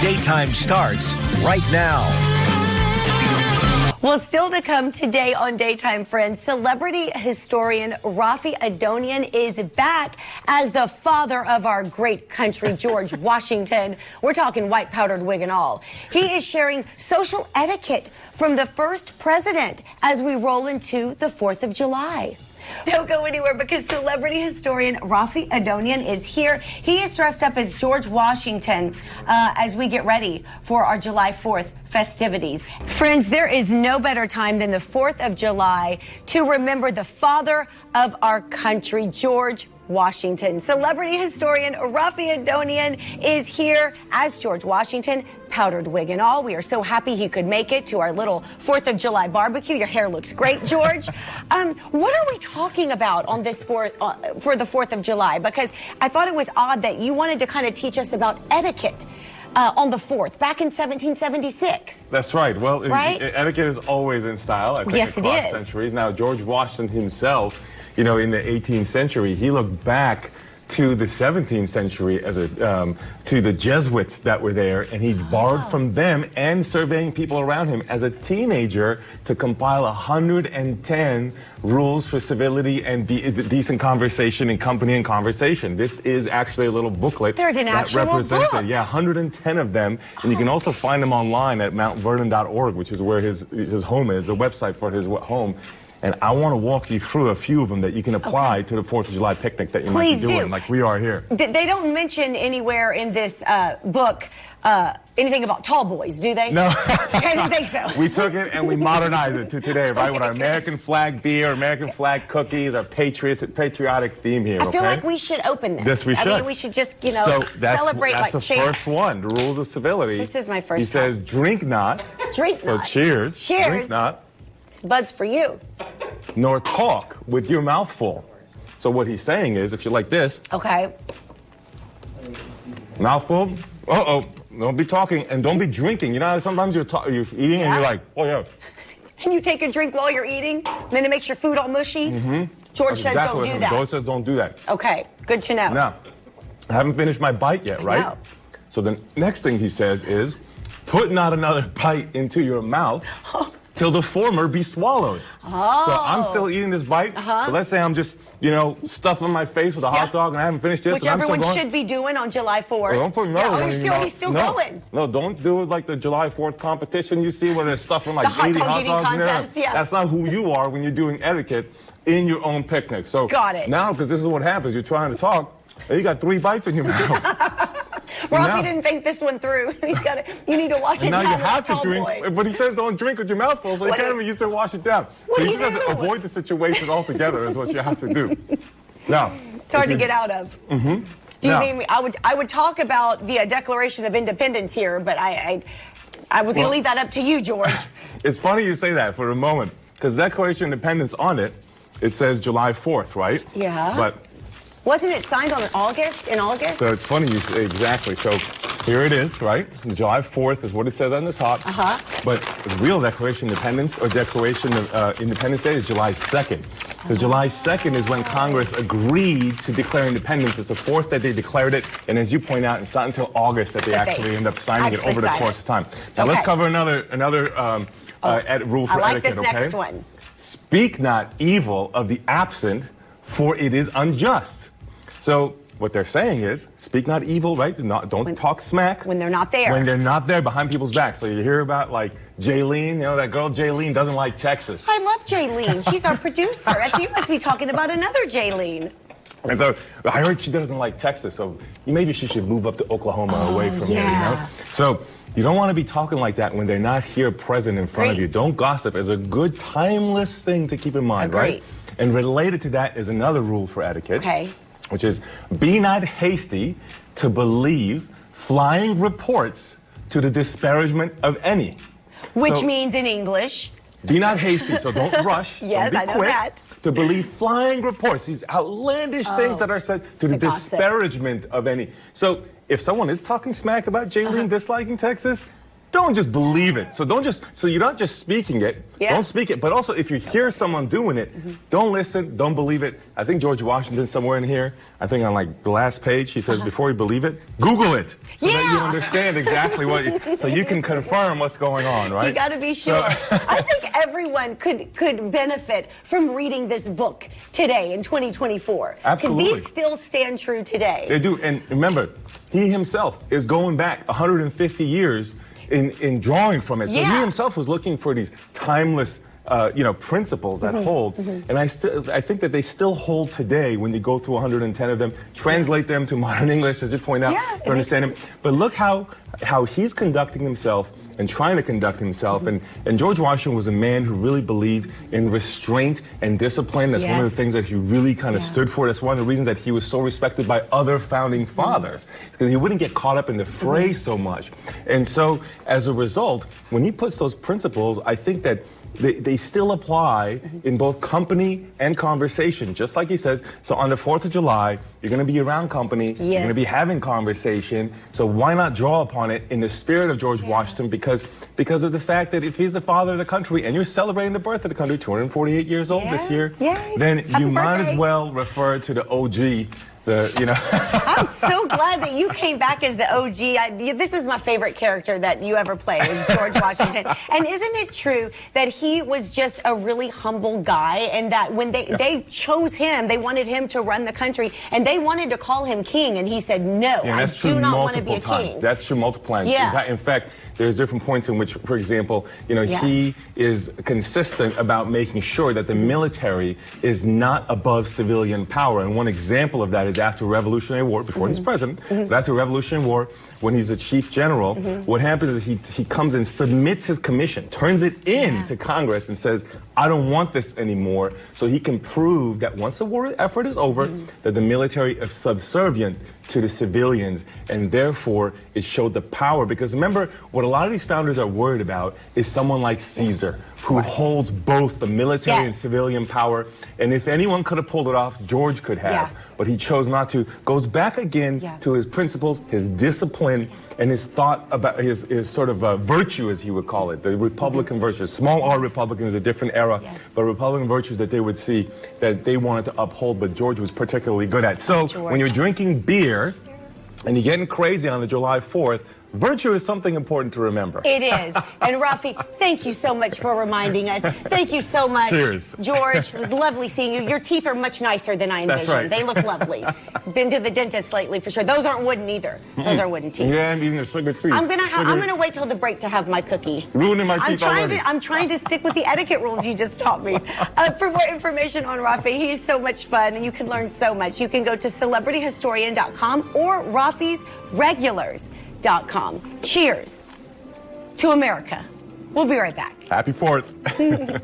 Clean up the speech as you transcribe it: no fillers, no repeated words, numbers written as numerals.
Daytime starts right now. Well, still to come today on Daytime, friends, celebrity historian Rafi Adonian is back as the father of our great country, George Washington. We're talking white powdered wig and all. He is sharing social etiquette from the first president as we roll into the 4th of July. Don't go anywhere because celebrity historian Rafi Adonian is here. He is dressed up as George Washington as we get ready for our July 4th festivities. Friends, there is no better time than the 4th of July to remember the father of our country, George Washington. Celebrity historian Rafi Adonian is here as George Washington, powdered wig and all. We are so happy he could make it to our little 4th of July barbecue. Your hair looks great, George. What are we talking about on this for the 4th of July? Because I thought it was odd that you wanted to kind of teach us about etiquette on the 4th, back in 1776. That's right. Well, etiquette is always in style, I think, across centuries. Now, George Washington himself, you know, in the 18th century, he looked back to the 17th century as to the Jesuits that were there, and he borrowed from them and surveying people around him as a teenager to compile 110 rules for civility and decent conversation in company and conversation. This is actually a little booklet. There's an actual book. Yeah, 110 of them, and you can also find them online at mountvernon.org, which is where his home is, the website for his home. And I want to walk you through a few of them that you can apply to the 4th of July picnic that you might be doing, like we are here. They don't mention anywhere in this book anything about tall boys, do they? No. I didn't think so. We took it and we modernized it to today, right? With our American flag beer, American flag cookies, our patriotic theme here, I feel like we should open this. Yes, we should. I mean, we should just, you know, celebrate like That's champs. the first one, the rules of civility. This is my first He says, drink not. Drink not. So cheers. Cheers. Drink not. This bud's for you. Nor talk with your mouth full. So what he's saying is, if you're like this. Okay. Mouth full. Don't be talking and don't be drinking. You know how sometimes you're eating and you're like, oh yeah. And you take a drink while you're eating, and then it makes your food all mushy. George says don't do that. George says don't do that. Okay, good to know. Now, I haven't finished my bite yet, right? know. So the next thing he says is, put not another bite into your mouth till the former be swallowed. So I'm still eating this bite. So let's say I'm just, you know, stuffing my face with a hot dog and I haven't finished this. Which everyone should be doing on July 4th. Well, don't put another one in your mouth. He's still going. No, don't do it like the July 4th competition you see where they're stuffing like 80 hot dogs in there. That's not who you are when you're doing etiquette in your own picnic. So now, because this is what happens, you're trying to talk, and you got 3 bites in your mouth. Rafi didn't think this one through. You need to wash it down. Now you have to drink, but he says don't drink with your mouth full, so you can't even use to wash it down. So you just have to avoid the situation altogether is what you have to do. Now, it's hard to get out of. Do you mean I would talk about the Declaration of Independence here, but I was going to leave that up to you, George. It's funny you say that for a moment, because the Declaration of Independence on it, it says July 4th, right? Yeah. But wasn't it signed in August? So it's funny you say exactly. So here it is, right? July 4th is what it says on the top. But the real Declaration of Independence or Declaration of Independence Day is July 2nd. Because July 2nd is when Congress agreed to declare independence. It's the 4th that they declared it. And as you point out, it's not until August that they actually end up signing it over the course of time. Now let's cover another rule for etiquette, okay? I like this next one. Speak not evil of the absent, for it is unjust. So what they're saying is, speak not evil, right? Don't talk smack. When they're not there. When they're not there behind people's backs. So you hear about, like, Jaylene, you know, that girl Jaylene doesn't like Texas. I love Jaylene. She's our producer. You must be talking about another Jaylene. And so I heard she doesn't like Texas, so maybe she should move up to Oklahoma away from here, you know? So you don't want to be talking like that when they're not here present in front of you. Don't gossip. It's a good, timeless thing to keep in mind, right? And related to that is another rule for etiquette. Which is, be not hasty to believe flying reports to the disparagement of any. Which means in English? Be not hasty, so don't rush. Yes, don't be I know quick that. To believe flying reports, these outlandish things that are said to the disparagement of any. So if someone is talking smack about Jaylene disliking Texas, don't just believe it. So you're not just speaking it, don't speak it, but also if you hear someone doing it, don't listen, don't believe it. I think George Washington somewhere in here, I think on like the last page, he says before you believe it, Google it. So that you understand exactly so you can confirm what's going on, right? You got to be sure. I think everyone could benefit from reading this book today in 2024. Absolutely. Because these still stand true today. They do. And remember, he himself is going back 150 years in drawing from it. So he himself was looking for these timeless principles that hold. And I think that they still hold today when you go through 110 of them, translate them to modern English, as you point out, to understand them. But look how he's conducting himself and trying to conduct himself. And George Washington was a man who really believed in restraint and discipline. That's one of the things that he really kind of stood for. That's one of the reasons that he was so respected by other founding fathers, because he wouldn't get caught up in the fray so much. And so, as a result, when he puts those principles, I think that they still apply in both company and conversation, just like he says. So on the 4th of July, you're going to be around company, you're going to be having conversation. So why not draw upon it in the spirit of George Washington? Because of the fact that if he's the father of the country and you're celebrating the birth of the country, 248 years old this year, then you might as well refer to the OG. I'm so glad that you came back as the OG. This is my favorite character that you ever play, is George Washington. And isn't it true that he was just a really humble guy, and that when they chose him, they wanted him to run the country, and they wanted to call him king, and he said, no, I do not want to be a king. That's true multiple times. In fact, there's different points in which, for example, he is consistent about making sure that the military is not above civilian power. And one example of that is after Revolutionary War, before he's president, but after Revolutionary War, when he's a chief general, what happens is he comes and submits his commission, turns it in to Congress and says, I don't want this anymore. So he can prove that once the war effort is over, that the military is subservient to the civilians, and therefore it showed the power. Because remember, what a lot of these founders are worried about is someone like Caesar, who holds both the military and civilian power. And if anyone could have pulled it off, George could have. But he chose not to. Goes back again to his principles, his discipline, and his thought about his sort of virtue, as he would call it, the Republican virtues. Small R Republican is a different era, but Republican virtues that they would see that they wanted to uphold, but George was particularly good at. So when you're drinking beer and you're getting crazy on the July 4th, virtue is something important to remember. It is. And Rafi, thank you so much for reminding us. Thank you so much. Cheers. George, it was lovely seeing you. Your teeth are much nicer than I envisioned. That's right. They look lovely. Been to the dentist lately for sure. Those aren't wooden either. Those are wooden teeth. Yeah, I'm eating a sugar treat. I'm gonna wait till the break to have my cookie. Ruining my teeth already. I'm trying to stick with the etiquette rules you just taught me. For more information on Rafi, he's so much fun and you can learn so much. You can go to celebrityhistorian.com or Rafi'sRegulars.com. Cheers to America. We'll be right back. Happy 4th.